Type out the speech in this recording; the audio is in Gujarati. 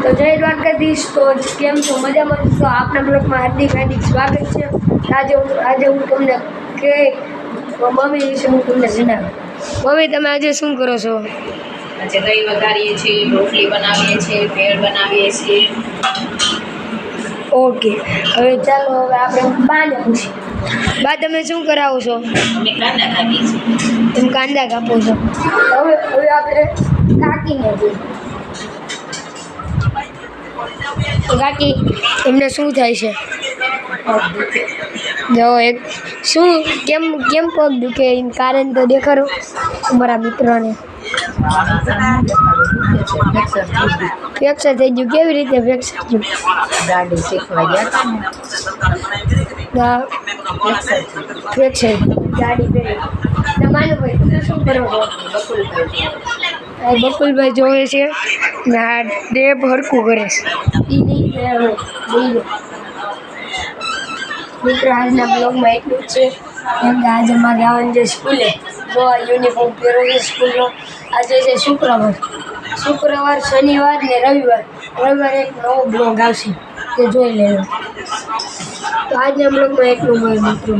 તો જય દ્વારકાધીશ. તો કેમ છો? મજામાં? તો આપણા બ્લોગમાં હાર્દિક સ્વાગત છે. આજે હું તમને કે મમ્મી વિશે હું તમને જણાવું. મમ્મી, તમે આજે શું કરો છો? આજે દહીં વઘારીએ છીએ, રોટલી બનાવીએ છીએ, ભેળ બનાવીએ છીએ. ઓકે, હવે ચાલો આપણે બાને પૂછીએ. બા, તમે શું કરાવો છો? અમે કાંદા કાપીએ છીએ. તમે કાંદા કાપો છો. હવે આપણે કાકીને જોઈએ. કાકી, એમને શું થાય છે? જો શું કેમ પગ દુખે એનું કારણ તો દેખાડો અમારા મિત્રોને. ફ્રેક્ચર થઈ ગયું. કેવી રીતે ફ્રેક્ચર થયું? ગાડી શીખવા ગયા હતા ને. ફ્રેક્ચર ગાડી પહેરી. તમારું ભાઈ, તમે શું કરો છો? બકુલભાઈ જોવે છે ને આ ડેબ હરકું કરે છે. મિત્રો, આજના બ્લોગમાં એટલું જ છે. કેમ કે આજે મારે આવવાનું છે સ્કૂલે. તો આ યુનિફોર્મ પહેરો છે સ્કૂલનો. આજે છે શુક્રવાર, શનિવાર ને રવિવારે એક નવો બ્લોગ આવશે, તે જોઈ લેજો. તો આજના બ્લોગમાં એટલું હોય મિત્રો.